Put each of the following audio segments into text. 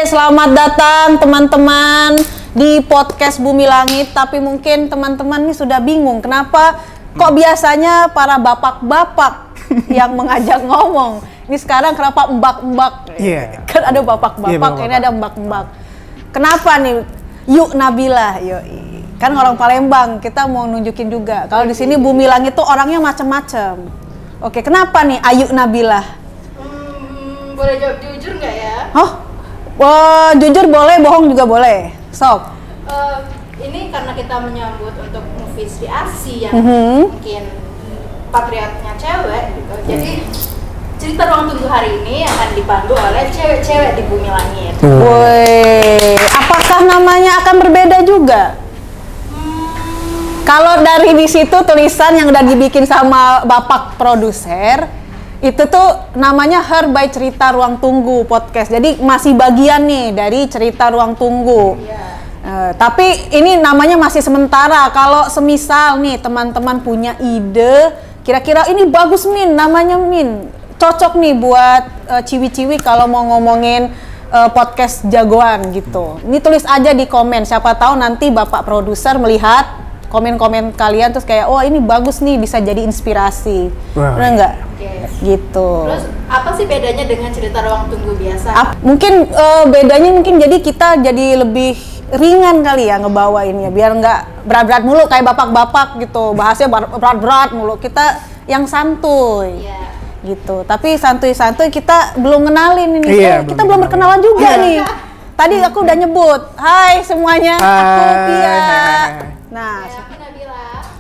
selamat datang teman-teman di podcast Bumi Langit. Tapi mungkin teman-teman nih sudah bingung kenapa kok biasanya para bapak-bapak yang mengajak ngomong. Ini sekarang kenapa mbak-mbak? Kan ada bapak-bapak, ini ada mbak-mbak. Kenapa nih? Yuk Nabila, yoi. Kan orang Palembang, kita mau nunjukin juga. Kalau di sini Bumi Langit tuh orangnya macam-macam. Oke, kenapa nih Ayu Nabila? Boleh jawab jujur nggak ya? Jujur boleh, bohong juga boleh. Sok. Ini karena kita menyambut untuk movies di Asi yang mungkin patriotnya cewek gitu. Jadi cerita Ruang Tunggu hari ini akan dipandu oleh cewek-cewek di Bumi Langit. Woi, apakah namanya akan berbeda juga? Kalau dari di situ tulisan yang udah dibikin sama bapak produser, itu tuh namanya Her by Cerita Ruang Tunggu Podcast. Jadi masih bagian nih dari Cerita Ruang Tunggu. Tapi ini namanya masih sementara. Kalau semisal nih teman-teman punya ide, kira-kira ini bagus Min, namanya Min, cocok nih buat ciwi-ciwi kalau mau ngomongin podcast jagoan gitu. Ini tulis aja di komen, siapa tahu nanti bapak produser melihat komen-komen kalian terus kayak, oh ini bagus nih, bisa jadi inspirasi. Benar nggak? Gitu. Terus apa sih bedanya dengan cerita Ruang Tunggu biasa? Mungkin bedanya mungkin jadi kita jadi lebih ringan kali ya ngebawainnya, biar nggak berat-berat mulu kayak bapak-bapak gitu, bahasnya berat-berat mulu. Kita yang santuy. Gitu. Tapi santuy-santuy kita belum kenalin ini. Kita belum berkenalan juga nih. Tadi aku udah nyebut, hai semuanya, aku Pia. Nah,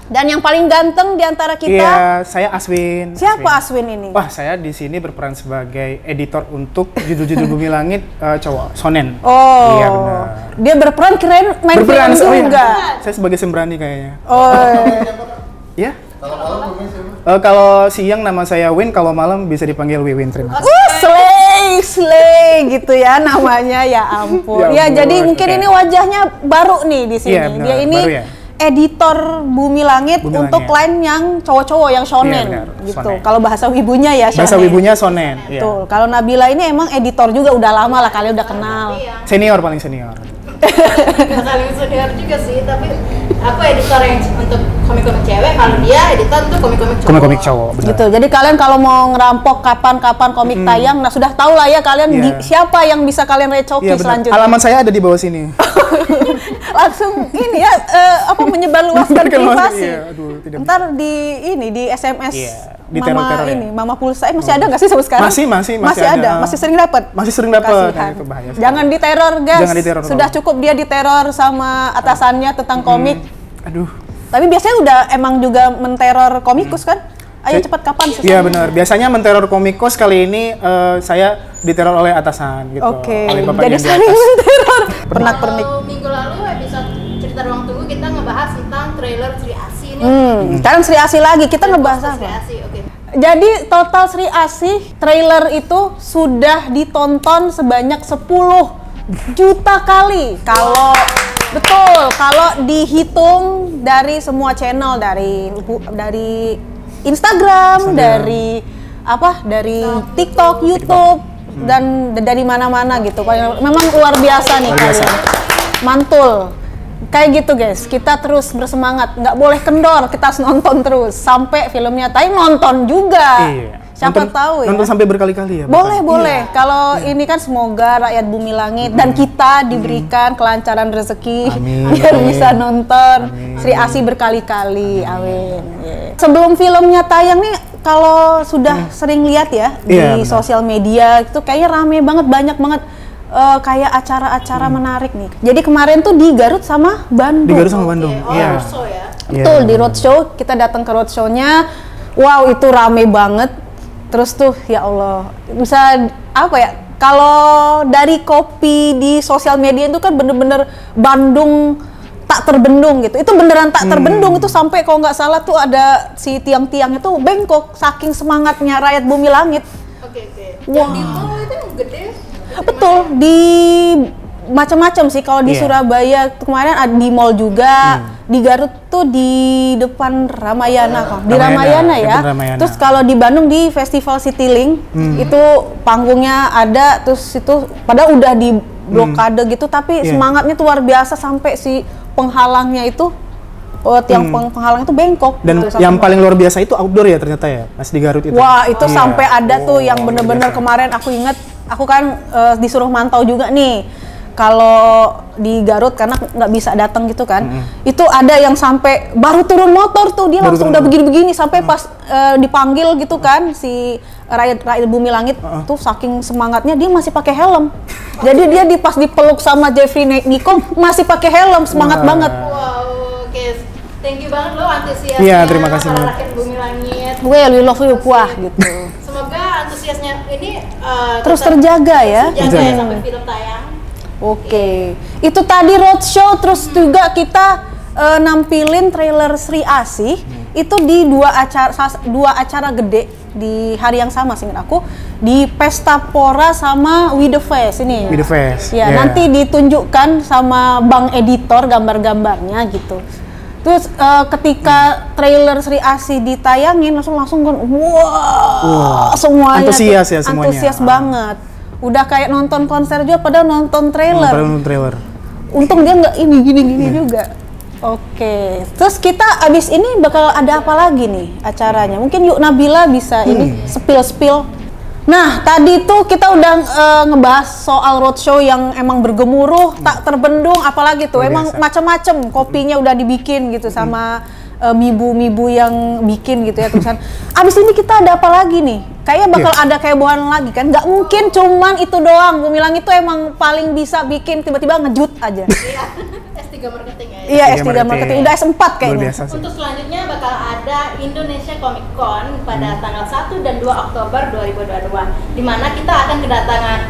dan yang paling ganteng di antara kita? Iya, saya Aswin. Siapa Aswin ini? Wah, saya di sini berperan sebagai editor untuk judul-judul Bumi Langit cowok, shonen. Oh, iya benar. Dia berperan, keren main film juga. Saya sebagai sembrani kayaknya. Oh. Ya? Kalau siang nama saya Win, kalau malam bisa dipanggil Wiwin. Terima kasih. Slay gitu ya namanya, ya ampun. Ya, jadi mungkin ini wajahnya baru nih di sini. Dia ini editor Bumi Langit untuk klien yang cowok-cowok yang shonen gitu. Kalau bahasa wibunya ya shonen. Bahasa wibunya shonen. Betul. Kalau Nabila ini emang editor juga, udah lama lah kalian udah kenal. Senior, paling senior. Paling senior juga sih, tapi aku editor yang untuk komik-komik cewek, kalau dia editor untuk komik-komik cowok. Komik-komik cowok, benar. Gitu. Jadi kalian kalau mau ngerampok kapan-kapan komik tayang, nah sudah tahu lah ya kalian siapa yang bisa kalian recoki selanjutnya. Alamat saya ada di bawah sini. Langsung ini ya menyebarluaskan privasi. Ntar di SMS di Mama teror ini, Mama Pulsa masih ada nggak sih sampai sekarang? Masih ada. Masih sering dapat. Masih sering dapat. Itu bahaya. Jangan diteror, guys. Jangan diteror. Sudah cukup dia diteror sama atasannya tentang komik. Aduh. Tapi biasanya udah emang juga menteror komikus kan? Ayo cepat kapan selesai? Iya benar. Biasanya menteror komikus, kali ini saya diteror oleh atasan gitu. Oke. Jadi saling menteror. Pernak-pernik. Minggu lalu episode Cerita Ruang Tunggu kita ngebahas tentang trailer Sri Asi ini. Sekarang Sri Asi lagi. Kita ngebahas apa? Sri Asi, oke. Jadi total Sri Asi trailer itu sudah ditonton sebanyak 10 juta kali. Kalau dihitung dari semua channel, dari Instagram, dari TikTok, YouTube, dan dari mana-mana gitu. Memang luar biasa nih kalian. Mantul. Kayak gitu guys, kita terus bersemangat, nggak boleh kendor, kita harus nonton terus sampai filmnya tayang, nonton juga. Siapa tahu ya. Nonton sampai berkali-kali ya. Boleh. Kalau ini kan semoga rakyat Bumi Langit dan kita diberikan kelancaran rezeki biar bisa nonton Sri Asi berkali-kali. Amin. Sebelum filmnya tayang nih, kalau sudah sering lihat ya di sosial media itu kayaknya rame banget, banyak banget kayak acara-acara menarik nih. Jadi kemarin tuh di Garut sama Bandung. Di Garut sama Bandung. Iya. Roadshow ya. Betul, di roadshow kita datang ke roadshow-nya. Wow, itu rame banget. Terus tuh ya Allah, bisa apa ya? Kalau dari kopi di sosial media itu kan bener-bener Bandung tak terbendung gitu. Itu beneran tak terbendung, itu sampai kalau nggak salah tuh ada si tiang-tiang itu bengkok saking semangatnya rakyat Bumi Langit. Oke. Yang di mall itu gede. Betul, di macam-macam sih. Kalau di Surabaya kemarin ada di mall juga, di Garut tuh di depan Ramayana, di Ramayana ya. Terus kalau di Bandung di Festival Citylink itu panggungnya ada, terus itu padahal udah blokade gitu, tapi semangatnya tuh luar biasa sampai si penghalangnya itu tiang penghalang itu bengkok. Dan gitu, yang paling luar biasa itu outdoor ya ternyata ya, pas di Garut itu. Wah, itu sampai ada tuh yang bener-bener kemarin aku inget, aku kan disuruh mantau juga nih. Kalau di Garut karena nggak bisa datang gitu kan, itu ada yang sampai baru turun motor tuh dia langsung udah begini-begini sampai pas dipanggil gitu kan si rakyat Bumi Langit tuh saking semangatnya dia masih pakai helm. Jadi dia pas dipeluk sama Jeffrey Nicole masih pakai helm, semangat banget. Wow, oke. Thank you banget lo antusiasnya. Iya, terima kasih para rakyat Bumi Langit. We love you puah gitu. Semoga antusiasnya ini terus terjaga ya. Terjaga sampai film tayang. Oke, itu tadi roadshow, terus juga kita nampilin trailer Sri Asih itu di dua acara gede di hari yang sama, seingat aku, di Pesta Pora sama We The Fest ini. We The Fest. Ya, nanti ditunjukkan sama Bang Editor gambar-gambarnya gitu. Terus ketika trailer Sri Asih ditayangin langsung kan, wah, semuanya antusias ya semuanya. Antusias banget. Udah kayak nonton konser juga padahal nonton trailer. Untung dia nggak ini gini juga. Oke. Terus kita abis ini bakal ada apa lagi nih acaranya? Mungkin yuk Nabila bisa ini spill. Nah, tadi tuh kita udah ngebahas soal roadshow yang emang bergemuruh, tak terbendung, apalagi tuh emang macam-macam kopinya udah dibikin gitu sama mibu-mibu yang bikin gitu ya terusan. Abis ini kita ada apa lagi nih? Kayaknya bakal ada kehebohan lagi kan? Nggak mungkin cuman itu doang. Bumi Langit itu emang paling bisa bikin tiba-tiba ngejut aja. Iya, S3 marketing ya. Iya, S3 marketing. Udah S4 kayaknya. Untuk selanjutnya bakal ada Indonesia Comic Con pada tanggal 1 dan 2 Oktober 2022. Di mana kita akan kedatangan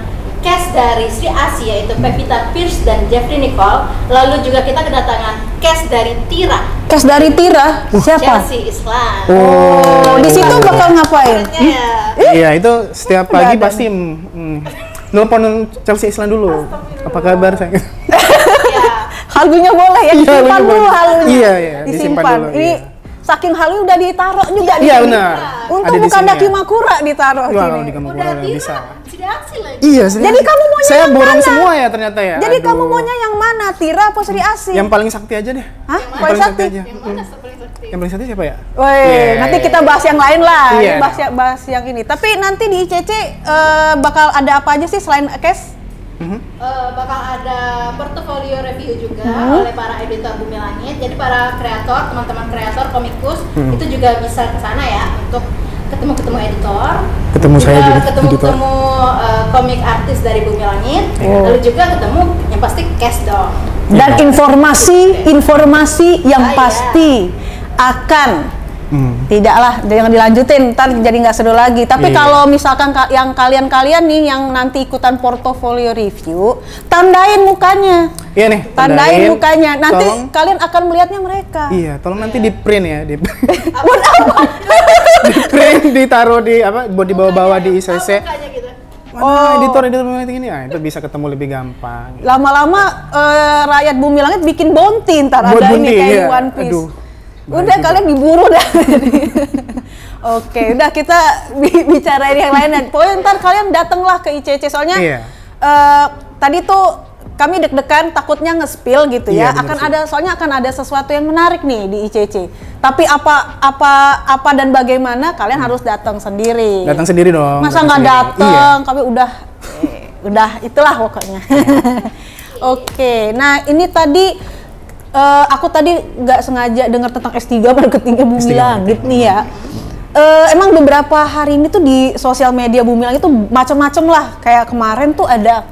cast dari Sri Asih yaitu Pevita Pierce dan Jeffrey Nicole. Lalu juga kita kedatangan cast dari Tira. Cast dari Tira? Siapa? Chelsea Islan. Oh, di situ bakal ngapain? Iya, itu setiap pagi pasti nelpon Chelsea Islan dulu. Apa kabar sayang? Halunya boleh ya, disimpan dulu halunya. Iya, disimpan dulu. Ini saking halu udah ditaruh juga di sini. Iya benar. Untung bukan Dakimakura ditaruh sini. Di Kamakura bisa. Aksi lagi. Iya, jadi kamu maunya saya yang borong mana? semua ya ternyata ya. Jadi kamu maunya yang mana? Tira apa Sri Asih? Yang paling sakti aja deh. Hah? Yang paling sakti aja. Yang mana paling sakti? Yang paling sakti siapa ya? Woi, nanti kita bahas yang lain lah. Iya. Bahas yang ini. Tapi nanti di ICC bakal ada apa aja sih selain case? Bakal ada portofolio review juga oleh para editor Bumi Langit. Jadi para kreator, teman-teman kreator komikus itu juga bisa ke sana ya untuk ketemu editor, ketemu saya juga ketemu komik artis dari Bumi Langit, lalu juga ketemu yang pasti cast dong. Dan informasi yang pasti akan tidaklah jangan dilanjutin, ntar jadi nggak seru lagi. Tapi kalau misalkan yang kalian nih yang nanti ikutan portofolio review, tandain mukanya. Iya nih, tandain mukanya. Nanti kalian akan melihatnya mereka. Iya, tolong nanti di print ya, di buat apa? di print, ditaruh di apa? Buat dibawa-bawa di ICC. Editor ini itu bisa ketemu lebih gampang. Lama-lama rakyat Bumi Langit bikin bounty ntar ada ini kayak One Piece. Aduh. Udah kalian diburu dah. Oke, udah kita bicarain yang lain. Pokoknya ntar kalian datanglah ke ICC soalnya tadi tuh kami deg-degan takutnya nge-spill gitu ya. Soalnya akan ada sesuatu yang menarik nih di ICC. Tapi apa dan bagaimana kalian harus datang sendiri. Datang sendiri dong. Masa nggak datang? Kami udah itulah pokoknya. Oke, nah ini tadi aku tadi nggak sengaja dengar tentang S3 marketing Bumi Langit nih ya. Emang beberapa hari ini tuh di sosial media Bumi Langit tuh macam-macam lah. Kayak kemarin tuh ada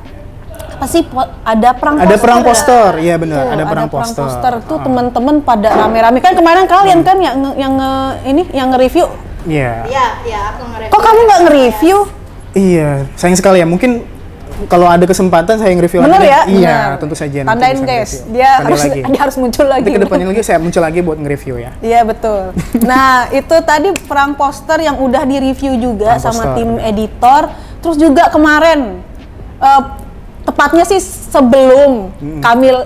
apa sih? Ada perang poster. Iya benar, ada perang poster. Tuh teman-teman pada rame-rame kan kemarin kalian kan yang nge-review. Iya, aku nge-review. Kok kamu nggak nge-review? Iya, sayang sekali ya. Mungkin kalau ada kesempatan saya nge-review lagi. Bener ya? Iya, tentu saja. Tandain guys, dia harus muncul lagi. Nanti kedepannya lagi saya muncul lagi buat nge-review ya. Iya betul. Nah itu tadi perang poster yang udah di-review juga sama tim editor. Terus juga kemarin, tepatnya sih sebelum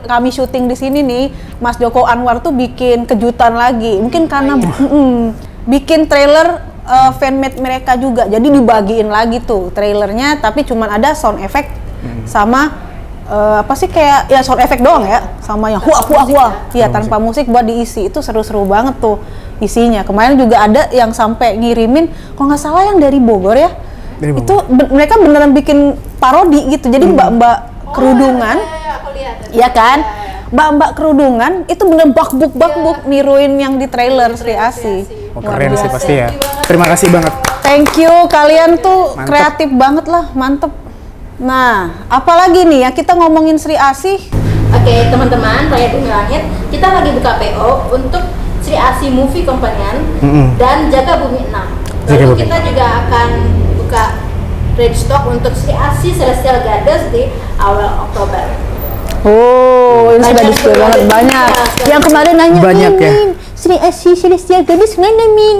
kami syuting di sini nih, Mas Joko Anwar tuh bikin kejutan lagi. Mungkin karena bikin trailer fanmade mereka juga, jadi dibagiin lagi tuh trailernya, tapi cuman ada sound effect sama apa sih kayak ya sound effect doang ya, sama yang huah huah huah. Iya, tanpa musik buat diisi. Itu seru-seru banget tuh isinya. Kemarin juga ada yang sampai ngirimin, kalau nggak salah yang dari Bogor ya. Itu mereka beneran bikin parodi gitu. Jadi mbak-mbak kerudungan, aku lihat. ya kan? Mbak-mbak kerudungan itu bener bakbuk niruin yang di trailer Sri Asih. Oh, keren sih pasti ya. Terima kasih banget. Thank you, kalian tuh Mantep. kreatif banget lah, mantep. Nah, apalagi nih ya kita ngomongin Sri Asih. Oke, teman-teman, Rakyat Bumi Langit, kita lagi buka PO untuk Sri Asih Movie Companion dan Jaga Bumi 6. Jaga Lalu Bumi kita juga akan buka trade stock untuk Sri Asih Celestial Goddess di awal Oktober. Oh, ini sudah Banyak di-spill banget banget. banyak. Banyak. Yang kemarin nanya, Banyak ya? Min, Sri Asih Celestial Goddess mana Min?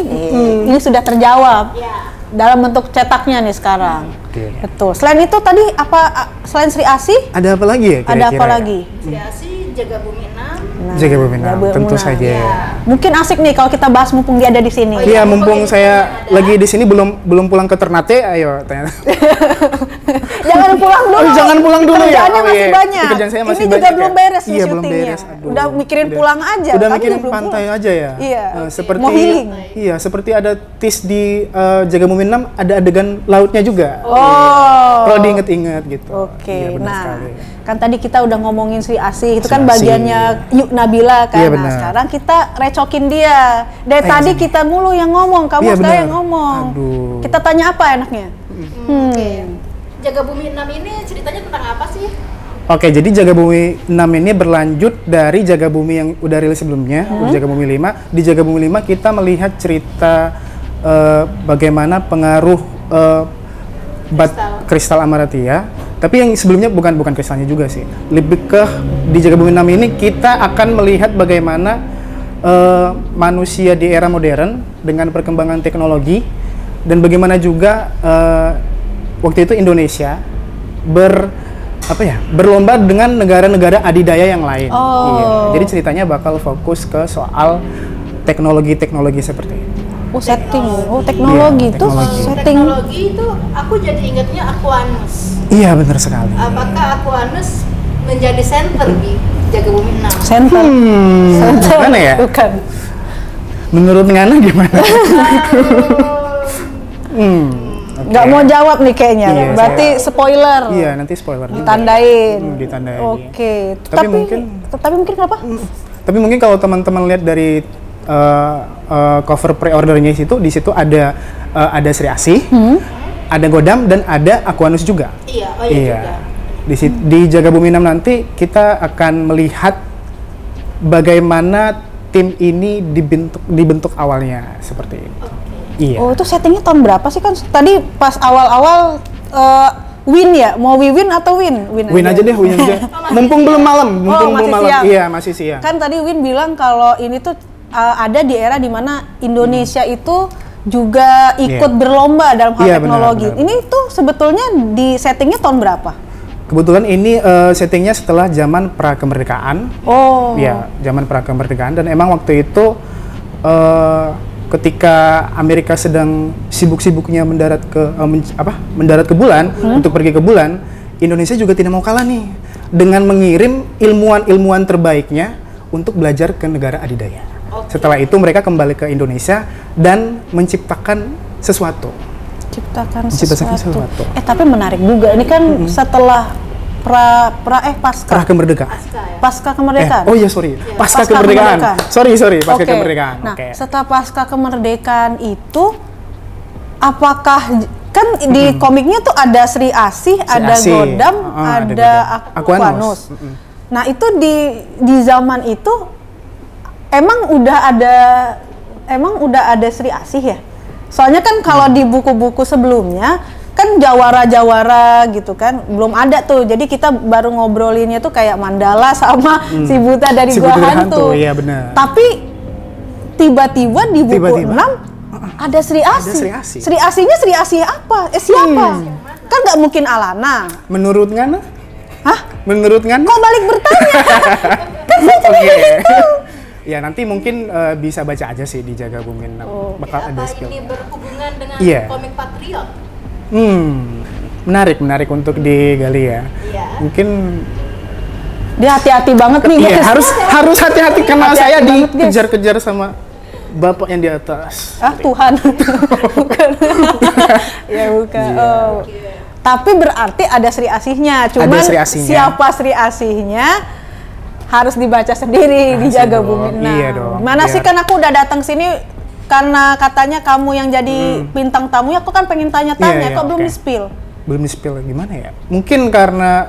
Ini sudah terjawab. Ya. Dalam bentuk cetaknya nih sekarang. Oke. Betul. Selain itu tadi apa? Selain Sri Asih, Ada apa lagi ya kira-kira? ada apa lagi? Sri Asih Jaga Bumi 6. Jaga Bumi 6, Jaga Bumi tentu 6. saja. Ya. Mungkin asik nih kalau kita bahas mumpung dia ada di sini. Iya, mumpung Mumpung saya ada. lagi di sini belum pulang ke Ternate, ayo tanya. Jangan pulang dulu. Oh, jangan pulang dulu ya? Kerjaannya Oh, masih iya. banyak. Pekerjaan saya masih Ini juga banyak belum ya? beres nih Iya, belum syutingnya. beres. Aduh, Udah mikirin udah. pulang aja. Udah Kamu mikirin belum pantai pulang. aja ya. Iya. Seperti Mau healing. Iya, seperti ada tis di Jaga Bumi 6 ada adegan lautnya juga. Oh. Kalau diinget-inget gitu. Oke, Iya, benar nah sekali. kan tadi kita udah ngomongin Sri Asih, itu Sri kan Asih. bagiannya Yuk Nabila kan. Iya, Nah benar. sekarang kita recokin dia. Dari Ayo, tadi Zani. kita mulu yang ngomong, kamu Iya, sekarang benar. yang ngomong. Aduh. Kita tanya apa enaknya? Oke. Jaga Bumi 6 ini ceritanya tentang apa sih? Oke, jadi Jaga Bumi 6 ini berlanjut dari Jaga Bumi yang udah rilis sebelumnya, Jaga Bumi 5. Di Jaga Bumi 5 kita melihat cerita bagaimana pengaruh kristal Amaratia. Tapi yang sebelumnya bukan kristalnya juga sih. Lebih ke di Jaga Bumi 6 ini kita akan melihat bagaimana manusia di era modern dengan perkembangan teknologi dan bagaimana juga waktu itu Indonesia berlomba dengan negara-negara adidaya yang lain. Oh. Iya. Jadi ceritanya bakal fokus ke soal teknologi seperti itu. Oh setting, oh teknologi Iya, tuh teknologi. setting. Teknologi itu aku jadi ingatnya Aquanus. Iya, benar sekali. Apakah Aquanus menjadi center di Jaga Bumi 6? Center. Gimana ya? Bukan. Menurut Ngana gimana? Oke. Nggak mau jawab nih kayaknya. Iya, Berarti spoiler. Iya, nanti spoiler juga. Ditandain. Ditandain. Oke. Tapi mungkin kenapa? Tapi mungkin kalau teman-teman lihat dari cover pre-ordernya di situ ada Sri Asih, ada Godam dan ada Aquanus juga. Iya, oh iya juga. Di Jaga Bumi 6 nanti kita akan melihat bagaimana tim ini dibentuk awalnya seperti itu. Iya. Oh itu settingnya tahun berapa sih kan? Tadi pas awal-awal Win ya? Mau Win atau Win? Win aja deh, Win aja. Mumpung belum malam, mumpung masih belum malam. siang. Iya, masih siang. Kan tadi Win bilang kalau ini tuh ada di era dimana Indonesia itu juga ikut Iya. berlomba dalam hal Iya, teknologi. benar. Ini tuh sebetulnya di settingnya tahun berapa? Kebetulan ini settingnya setelah zaman pra-kemerdekaan. Oh. Ya, zaman pra-kemerdekaan dan emang waktu itu ketika Amerika sedang sibuk-sibuknya mendarat ke bulan untuk pergi ke bulan, Indonesia juga tidak mau kalah nih dengan mengirim ilmuwan-ilmuwan terbaiknya untuk belajar ke negara adidaya. Setelah itu mereka kembali ke Indonesia dan menciptakan sesuatu. Menciptakan Menciptakan sesuatu. sesuatu. Tapi menarik juga. Ini kan setelah pasca Kemerdekaan. pasca kemerdekaan. Oh iya, sorry. Pasca Pasca kemerdekaan. kemerdekaan. Sorry, pasca Oke. kemerdekaan. Nah, Oke. setelah pasca kemerdekaan itu, apakah kan di komiknya tuh ada Sri Asih, ada Asih. Godam, Ada ada Godam. Aquanus. Aquanus. Nah itu di zaman itu emang udah ada Sri Asih ya. Soalnya kan kalau di buku-buku sebelumnya kan jawara-jawara gitu kan belum ada tuh, jadi kita baru ngobrolinnya tuh kayak Mandala sama si Buta dari Si Gua Buta dari Hantu. Hantu, iya benar. Tapi tiba-tiba di buku Tiba-tiba. 6 ada Sri Asih. Sri Asih. Sri Asihnya Sri Asih apa? Siapa? Kan nggak mungkin Alana. Menurut Ngana? Hah? Menurut Ngana? Kok balik bertanya? Kan saya cuma Oke. gitu. Ya nanti mungkin bisa baca aja sih di Jaga Bumi 6. Bakal ada Apa skill. ini berhubungan dengan Iya. komik Patriot? Menarik untuk digali ya. Iya. Mungkin Dia hati-hati banget nih Iya, guys. harus hati-hati karena Hati-hati saya banget, guys. dikejar-kejar sama bapak yang di atas. Ah Tuhan. Bukan. Ya bukan. Iya. Oh. Tapi berarti ada Sri Asihnya. Cuman Sri Asihnya. siapa Sri Asihnya harus dibaca sendiri di Jaga dong. Bumi 6. Iya dong, Mana sih, biar- kan aku udah datang sini karena katanya kamu yang jadi bintang tamunya, aku kan pengen tanya-tanya, Iya, iya, kok belum oke. di-spill? Belum di-spill gimana ya? Mungkin karena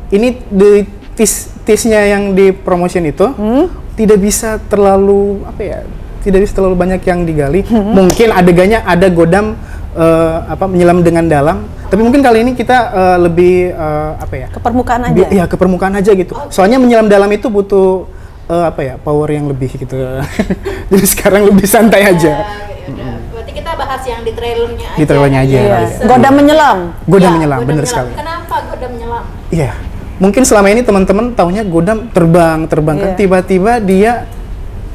ini di tease-nya yang di promotion itu tidak bisa terlalu apa ya? Tidak bisa terlalu banyak yang digali. Mungkin adegannya ada Godam menyelam dengan dalam. Tapi mungkin kali ini kita lebih apa ya? Ke permukaan aja. Iya, ke permukaan aja gitu. Soalnya menyelam dalam itu butuh power yang lebih gitu. Jadi sekarang lebih santai aja. Yaudah. Berarti kita bahas yang di trailernya aja. Di trailernya aja. Iya. Bisa. Godam menyelam. Godam Ya, menyelam, Godam bener menyelam. sekali. Kenapa Godam menyelam? Iya. Mungkin selama ini teman-teman taunya Godam terbang kan, Iya. tiba-tiba dia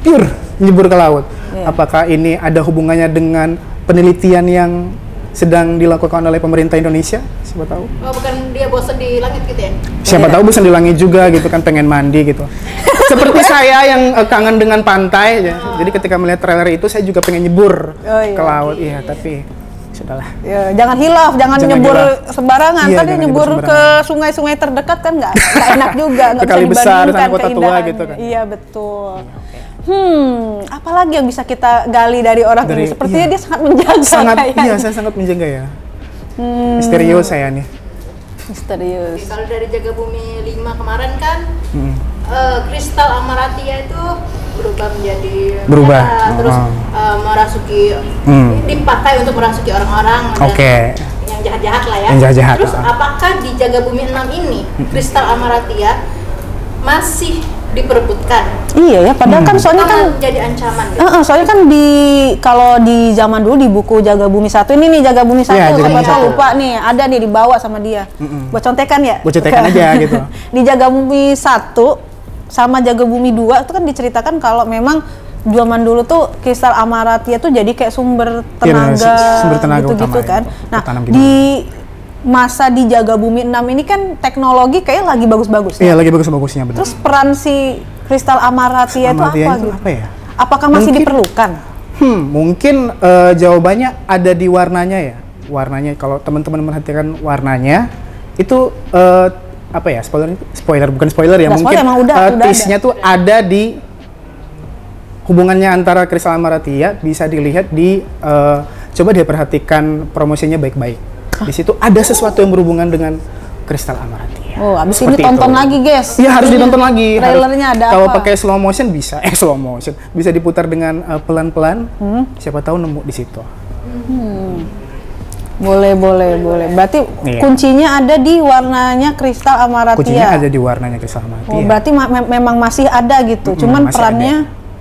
pure nyebur ke laut. Iya. Apakah ini ada hubungannya dengan penelitian yang sedang dilakukan oleh pemerintah Indonesia? Siapa tahu. Oh, bukan dia bosan di langit gitu ya? Siapa Iya. tahu bisa di langit juga gitu kan, pengen mandi gitu. Seperti saya yang kangen dengan pantai ya. Jadi ketika melihat trailer itu saya juga pengen nyebur Oh, iya. ke laut. Iya, tapi sudahlah. Ya, jangan hilaf, jangan Jangan nyebur hilaf. sembarangan. Iya, Tadi jangan nyebur nyebur ke sungai-sungai terdekat kan nggak enak juga, nggak Ke bisa kali besar, dibandingkan sana kota tua keindahannya. gitu kan. Iya betul. Apalagi yang bisa kita gali dari orang ini? Sepertinya iya. dia sangat menjaga. Sangat, kayaknya. iya saya sangat menjaga ya. Misterius saya nih. Misterius. Oke, kalau dari Jaga Bumi 5 kemarin kan Mm. kristal Amaratia itu berubah menjadi Berubah. merah, terus merasuki dipakai untuk merasuki orang-orang dan Oke. yang jahat-jahat lah ya. Yang jahat-jahat, Terus apakah di Jaga Bumi 6 ini kristal Amaratia masih diperebutkan? Iya ya, padahal kan soalnya kan jadi ancaman gitu. soalnya kan kalau di zaman dulu di buku Jaga Bumi 1 ini nih, Jaga Bumi 1 Iya, Jaga siapa Bumi tahu 1. lupa nih, ada nih dibawa sama dia. Buat contekan ya? Buat contekan aja gitu. Di Jaga Bumi 1 sama Jaga Bumi 2 itu kan diceritakan kalau memang zaman dulu tuh kristal Amaratia tuh jadi kayak sumber Iya, benar, tenaga, sumber tenaga gitu-gitu utama kan. itu. Nah, Bertanam di masa di Jaga Bumi 6 ini kan teknologi kayak lagi bagus-bagusnya. Iya, lagi bagus-bagusnya benar. Terus peran si kristal Amaratia itu Amaratia apa itu gitu? apa ya? Apakah masih Mungkin- diperlukan? Mungkin jawabannya ada di warnanya ya. Warnanya, kalau teman-teman memperhatikan warnanya itu apa ya? Spoiler bukan spoiler ya. Nggak Mungkin spoiler, emang udah twist-nya tuh ada di hubungannya antara kristal Amaratia, bisa dilihat di coba dia perhatikan promosinya baik-baik. Di situ ada sesuatu yang berhubungan dengan kristal Amaratia. Oh, abis ini Seperti tonton itu. lagi, guys. Iya, harus ditonton lagi. Trailernya ada Kalau apa? pakai slow motion bisa, bisa diputar dengan pelan-pelan. Siapa tahu nemu di situ. Boleh. Berarti Iya. kuncinya ada di warnanya kristal Amaratia. Kuncinya ada di warnanya kristal Amaratia. Oh, berarti memang masih ada gitu. Cuman masih perannya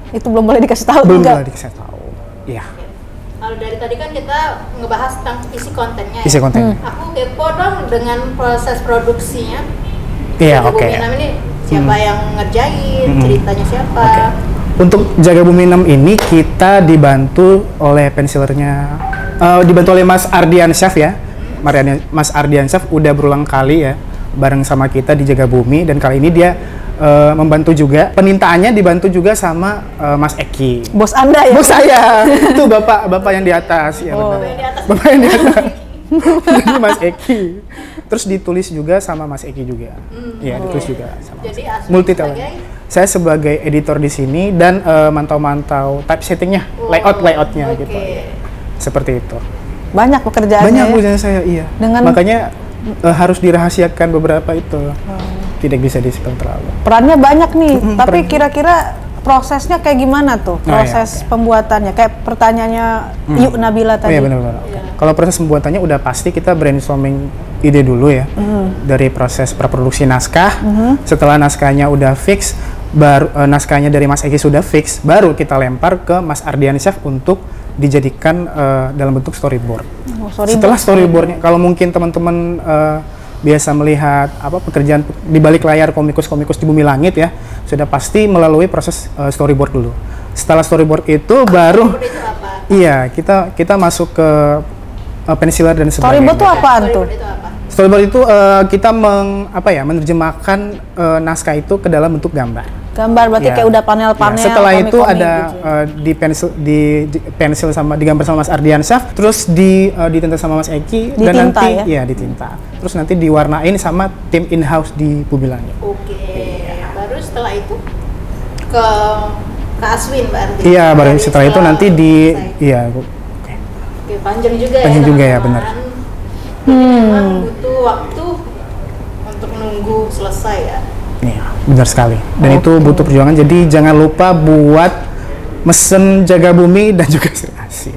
itu belum boleh dikasih tahu belum juga. boleh dikasih tahu. Iya, Kalau dari tadi kan kita ngebahas tentang isi kontennya isi ya. kontennya. Aku kepo dong dengan proses produksinya. Iya, Jaga oke. Bumi 6 ini siapa yang ngerjain, ceritanya siapa? Oke. Untuk Jaga Bumi 6 ini kita dibantu oleh pensilernya, dibantu oleh Mas Ardiansyah ya. Mas Ardiansyah udah berulang kali ya bareng sama kita di Jaga Bumi, dan kali ini dia membantu juga. Penintaannya dibantu juga sama Mas Eki. Bos Anda ya? Bos saya, itu bapak yang di atas ya Oh. benar. Yang di atas. Bapak yang di atas. Jadi Mas Eki. Terus ditulis juga sama Mas Eki juga. Iya, ditulis juga sama. Jadi Asmi Multi talent. Saya sebagai editor di sini dan mantau-mantau typesettingnya, layoutnya Oke. gitu. Seperti itu. Banyak pekerjaannya. Banyak ya? pekerjaan saya, iya. Dengan- Makanya harus dirahasiakan beberapa itu. Tidak bisa di-spill terlalu. Perannya banyak nih, tapi peran- kira-kira prosesnya kayak gimana tuh? Oh, iya, Proses pembuatannya, kayak pertanyaannya Yuk Nabila Oh tadi. iya benar-benar. Kalau proses pembuatannya udah pasti kita brainstorming ide dulu ya. Dari proses praproduksi naskah. Setelah naskahnya udah fix, baru naskahnya dari Mas Eki sudah fix, baru kita lempar ke Mas Ardiansyah untuk dijadikan dalam bentuk storyboard. Oh, sorry, Setelah Bos. storyboardnya, kalau mungkin teman-teman biasa melihat pekerjaan di balik layar komikus di Bumi Langit ya, sudah pasti melalui proses storyboard dulu. Setelah storyboard itu baru Storyboard itu apa? iya kita masuk ke pensiler dan sebagainya. Storyboard tuh apaan tuh? Storyboard itu apa? Storyboard itu kita menerjemahkan naskah itu ke dalam bentuk gambar. Gambar berarti Ya. kayak udah panel-panel. Ya, setelah itu komik-komik ada gitu. di pensil sama digambar sama Mas Ardiansyah, terus ditinta sama Mas Eki, dan Ditinta, nanti ya? ditinta. Terus nanti diwarnain sama tim in-house di Bumi Langit. Oke. Baru setelah itu ke Aswin berarti. Iya, baru setelah itu nanti selesai. Oke, panjang juga Panjang ya. juga ya, teman-teman. benar. Jadi memang butuh waktu untuk nunggu selesai ya. Iya, benar sekali. Dan itu butuh perjuangan. Jadi jangan lupa buat mesen Jaga Bumi dan juga Sri Asi.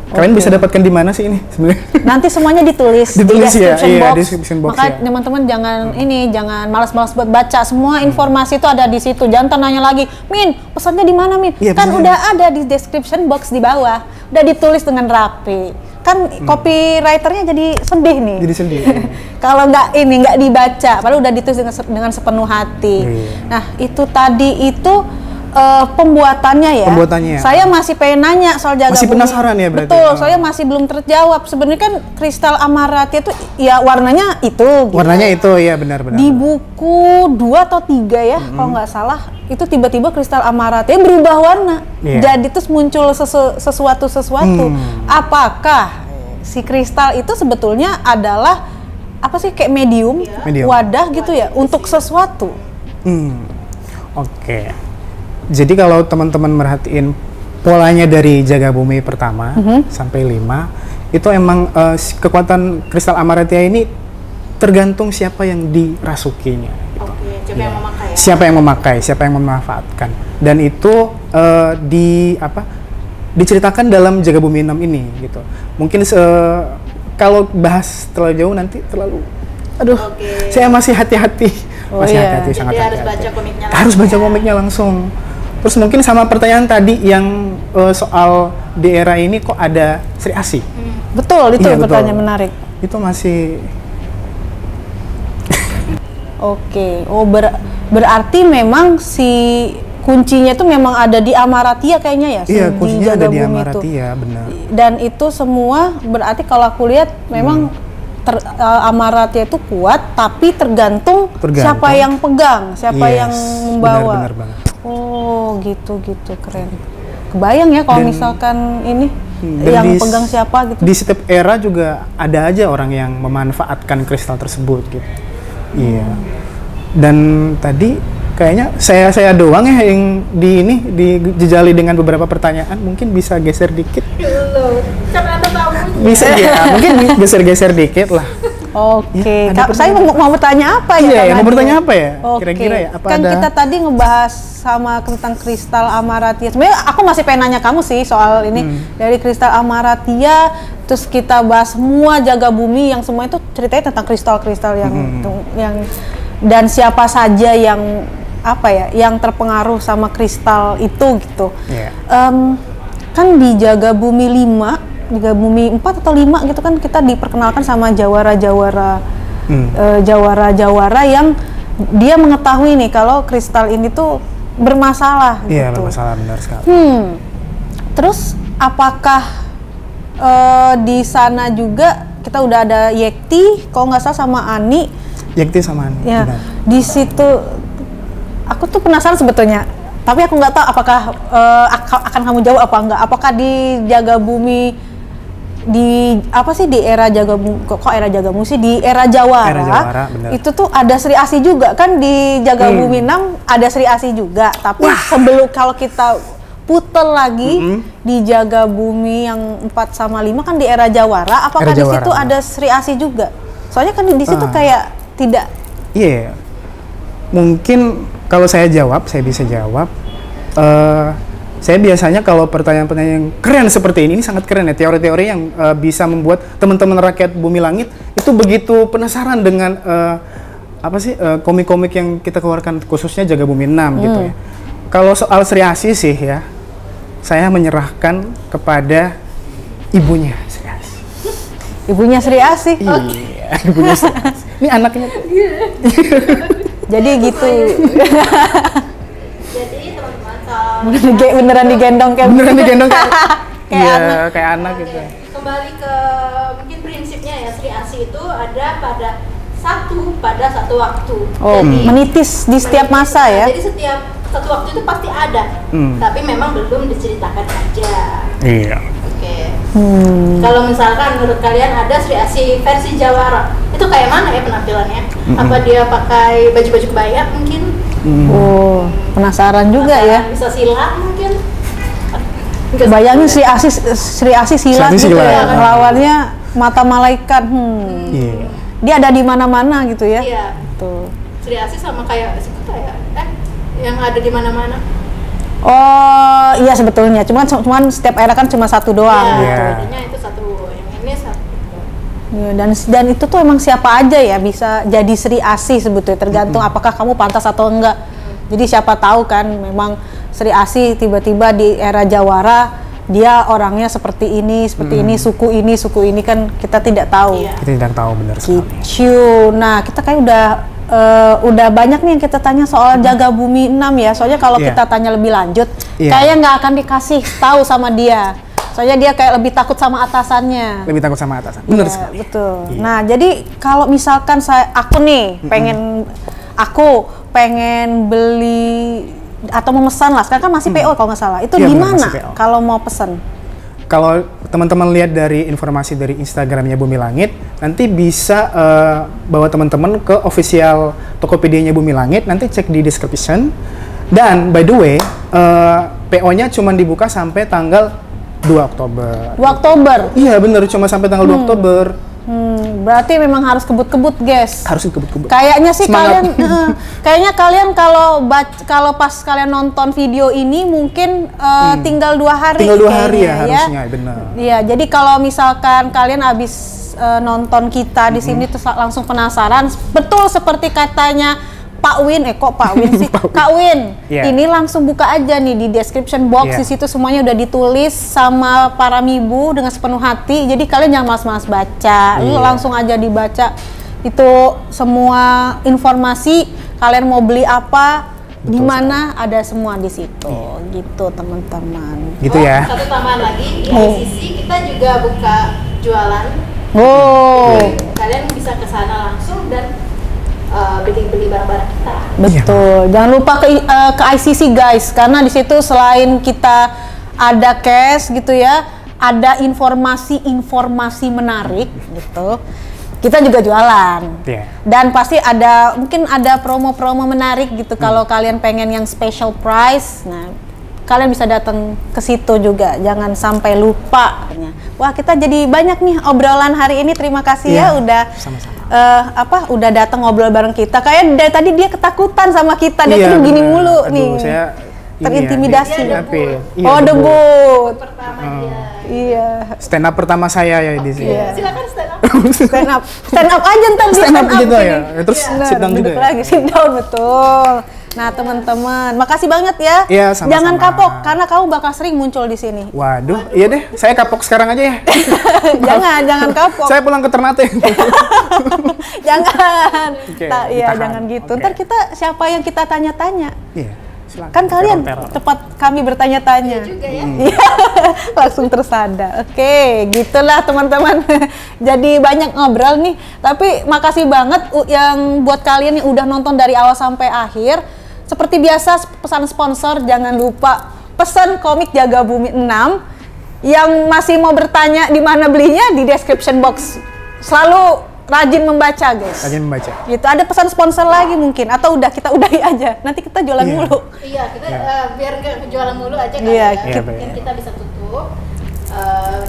Kalian bisa dapatkan di mana sih ini sebenarnya? Nanti semuanya ditulis, Ditulis di ya, description iya, box. description box, Maka ya. teman-teman jangan malas-malas buat baca. Semua informasi itu ada di situ. Jangan tanya lagi, Min, pesannya di mana, Min? Iya, Kan pesannya. udah ada di description box di bawah. Udah ditulis dengan rapi. Kan copywriternya jadi sedih nih. Jadi sedih. Kalau nggak dibaca, padahal udah ditulis dengan sepenuh hati. Iya. Nah, itu tadi itu pembuatannya ya. Pembuatannya. Saya masih pengen nanya soal Jaga Masih Bumi. penasaran ya berarti? Betul, Oh. saya masih belum terjawab. Sebenarnya kan kristal Amaratia itu ya warnanya itu. Gitu. Warnanya itu ya benar-benar. Di buku 2 atau 3 ya, kalau nggak salah, itu tiba-tiba kristal Amaratia berubah warna. Iya. Jadi terus muncul sesuatu. Apakah si kristal itu sebetulnya adalah apa sih kayak medium, Medium. wadah gitu ya untuk sesuatu? Oke. Jadi kalau teman-teman merhatiin polanya dari Jaga Bumi pertama sampai 5, itu emang kekuatan kristal Amaratia ini tergantung siapa yang dirasukinya. Oke, siapa yang memakai ya? Siapa yang memakai, siapa yang memanfaatkan. Dan itu diceritakan dalam Jaga Bumi 6 ini gitu. Mungkin kalau bahas terlalu jauh nanti terlalu Oke. saya masih hati-hati. Oh, Masih iya. hati-hati, sangat Jadi harus hati-hati. baca komiknya Harus langsung baca ya? komiknya langsung. Terus mungkin sama pertanyaan tadi yang soal di era ini kok ada Sri Asi. Betul, itu Iya, betul. pertanyaan menarik. Itu masih Oke, berarti memang si kuncinya itu memang ada di Amaratia kayaknya ya? iya di kuncinya Jaga ada di Bumi itu. Amaratia, benar. Dan itu semua berarti kalau aku lihat memang Amaratia itu kuat, tapi tergantung siapa yang pegang, siapa Yes, yang membawa. benar banget. Oh, gitu keren. Kebayang ya kalau Dan- misalkan ini Dan yang di- pegang siapa gitu. Di setiap era juga ada aja orang yang memanfaatkan kristal tersebut gitu. Iya. Dan tadi kayaknya saya doang ya yang dijejali dengan beberapa pertanyaan. Mungkin bisa geser dikit. Loh, kan ada tamunya. Bisa ya, mungkin geser-geser dikit lah. Oke, Ya, ada saya mau bertanya apa ya? Iya, Kang mau Adi? bertanya apa ya? Oke. Kira-kira ya, apa kan ada- kita tadi ngebahas sama tentang kristal Amaratia. Sebenarnya aku masih pengen nanya kamu sih soal ini dari kristal Amaratia. Terus kita bahas semua Jaga Bumi yang semua itu ceritanya tentang kristal-kristal yang dan siapa saja yang yang terpengaruh sama kristal itu gitu. Iya. Kan di Jaga Bumi 5, Jaga Bumi 4 atau 5 gitu kan kita diperkenalkan sama jawara-jawara jawara-jawara yang dia mengetahui nih kalau kristal ini tuh bermasalah Iya, gitu. bermasalah benar sekali. Terus apakah di sana juga kita udah ada Yekti, kalau nggak salah sama Ani, Yakti sama Ani, ya benar. di situ aku tuh penasaran sebetulnya. Tapi aku nggak tahu apakah akan kamu jawab apa enggak. Apakah di Jaga Bumi di era Jaga Bumi, kok era Jaga Bumi sih di era Jawara, Era Jawara, benar. itu tuh ada Sri Asi juga kan di Jaga Bumi 6 ada Sri Asi juga. Tapi sebelum kalau kita puter lagi di Jaga Bumi yang 4 sama 5 kan di era Jawara, apakah Era di Jawara, situ benar. ada Sri Asi juga? Soalnya kan di situ kayak tidak. Iya. Mungkin kalau saya bisa jawab. Saya biasanya kalau pertanyaan-pertanyaan yang keren seperti ini sangat keren ya, teori-teori yang bisa membuat teman-teman rakyat Bumi Langit itu begitu penasaran dengan komik-komik yang kita keluarkan, khususnya Jaga Bumi 6 gitu ya. Kalau soal Sri Asi sih ya, saya menyerahkan kepada ibunya Sri Asi. Ibunya Sri Asi. Iya, ibunya Sri Asi. Ini anaknya tuh. Jadi gitu. Jadi teman-teman kalau Beneran digendong kayak Beneran digendong kayak Kayak iya, anak. kayak anak gitu. kembali ke mungkin prinsipnya ya, Sri Asi itu ada pada satu waktu. Menitis di setiap masa ya. Jadi setiap satu waktu itu pasti ada, tapi memang belum diceritakan aja. Iya. Oke. Kalau misalkan menurut kalian ada Sri Asi versi Jawara, itu kayak mana ya penampilannya? Apa dia pakai baju-baju kebaya mungkin? Oh, penasaran juga ya. Bisa silat mungkin? Bayangin Sri Asi silat gitu ya, silat. lawannya mata malaikat. Iya. Dia ada di mana-mana gitu ya. Iya. Tuh. Sri Asi sama kayak siapa ya? Yang ada di mana-mana. Oh, iya sebetulnya. Cuman setiap era kan cuma satu doang. Iya, Iya. bedanya itu satu, yang ini satu. Ya, dan itu tuh emang siapa aja ya bisa jadi Sri Asi sebetulnya, tergantung apakah kamu pantas atau enggak. Jadi siapa tahu kan memang Sri Asi tiba-tiba di era Jawara dia orangnya seperti ini, suku ini kan kita tidak tahu. Iya. Kita tidak tahu benar sekali. Gitu. Nah, kita kayak udah banyak nih yang kita tanya soal Jaga Bumi 6 ya. Soalnya kalau Iya. kita tanya lebih lanjut, Iya. kayaknya nggak akan dikasih tahu sama dia. Soalnya dia kayak lebih takut sama atasannya. Lebih takut sama atasan. Benar Iya, sekali. betul. Iya. Nah, jadi kalau misalkan aku nih pengen beli atau memesan lah, sekarang kan masih PO kalau nggak salah. Itu Iya, benar, gimana masih PO. kalau mau pesen? Kalau teman-teman lihat dari informasi dari Instagramnya Bumi Langit, nanti bisa bawa teman-teman ke official Tokopedia-nya Bumi Langit, nanti cek di description. Dan by the way, PO-nya cuma dibuka sampai tanggal 2 Oktober. 2 Oktober. Iya bener, cuma sampai tanggal 2 Oktober. Berarti memang harus kebut-kebut, guys. Harus kebut-kebut. Kayaknya sih Semangat. kayaknya kalian kalau pas kalian nonton video ini mungkin tinggal 2 hari. Tinggal 2 hari kayaknya, ya harusnya, bener. Iya, jadi kalau misalkan kalian habis nonton kita di sini terus langsung penasaran, betul seperti katanya Pak Win, kok Pak Win sih? Kak Win, Iya. ini langsung buka aja nih di description box, Iya. di situ semuanya udah ditulis sama para mibu dengan sepenuh hati. Jadi kalian jangan malas-malas baca, Iya. langsung aja dibaca itu semua informasi. Kalian mau beli apa, di mana ada semua di situ, gitu teman-teman. Gitu ya. Satu tambahan lagi, di ICC kita juga buka jualan. Oh, Kalian bisa ke sana langsung dan beli barang-barang kita. betul. Jangan lupa ke ICC guys, karena di situ selain kita ada cash gitu ya, ada informasi menarik gitu. Kita juga jualan. Iya. Dan pasti mungkin ada promo-promo menarik gitu kalau kalian pengen yang special price. Nah, kalian bisa datang ke situ juga. Jangan sampai lupa. Wah, kita jadi banyak nih obrolan hari ini. Terima kasih Iya, ya udah sama-sama. udah datang ngobrol bareng kita. Kayak dari tadi dia ketakutan sama kita. Dia Iya, tuh gini bener. mulu Aduh, nih. saya Terintimidasi. ini ya, debut. Iya, Oh, debut. debut. Pertama dia. Iya. Stand up pertama saya ya di sini. Iya. Silakan stand up. Stand up aja ntar dia Stand up gitu sini. ya. Terus Nah, sit down juga duduk ya? lagi, sit down, betul. Nah, teman-teman, makasih banget ya. Iya, sama-sama. Jangan kapok karena kamu bakal sering muncul di sini. Waduh, iya deh, saya kapok sekarang aja ya. jangan kapok. Saya pulang ke Ternate. Jangan. Oke, Iya, ditahan. jangan gitu. Oke. Ntar kita siapa yang kita tanya-tanya? Iya, silakan. Kan kalian Teror-teror. cepat kami bertanya-tanya. Juga ya. Iya, langsung tersadar. Oke, gitulah teman-teman. Jadi banyak ngobrol nih. Tapi makasih banget yang buat kalian yang udah nonton dari awal sampai akhir. Seperti biasa pesan sponsor, jangan lupa pesan komik Jaga Bumi 6. Yang masih mau bertanya di mana belinya, di description box. Selalu rajin membaca, guys. Rajin membaca. Gitu. Ada pesan sponsor lagi mungkin atau kita udahi aja. Nanti kita jualan Iya. mulu. Iya, kita biar nggak kejualan mulu aja kan Iya, ya. iya, Mungkin betul. kita bisa tutup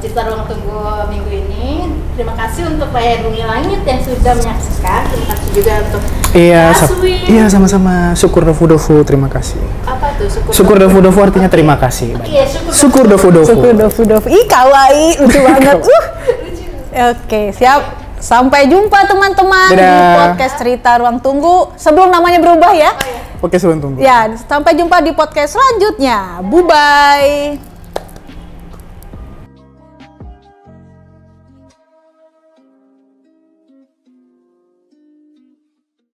cerita ruang tunggu minggu ini. Terima kasih untuk Layar Bumi Langit yang sudah menyaksikan. Terima kasih juga untuk Aswin. Iya sama-sama. Syukur dofu-dofu, terima kasih. Apa tuh? Syukur dofu-dofu artinya terima kasih. Oke, Syukur dofu-dofu. Suku dofu-dofu. Ih, kawaii, lucu banget. Oke, siap. Sampai jumpa teman-teman di Dadah. podcast Cerita Ruang Tunggu. Sebelum namanya berubah ya. Oke, sebelum tunggu. Ya, sampai jumpa di podcast selanjutnya. Bye-bye.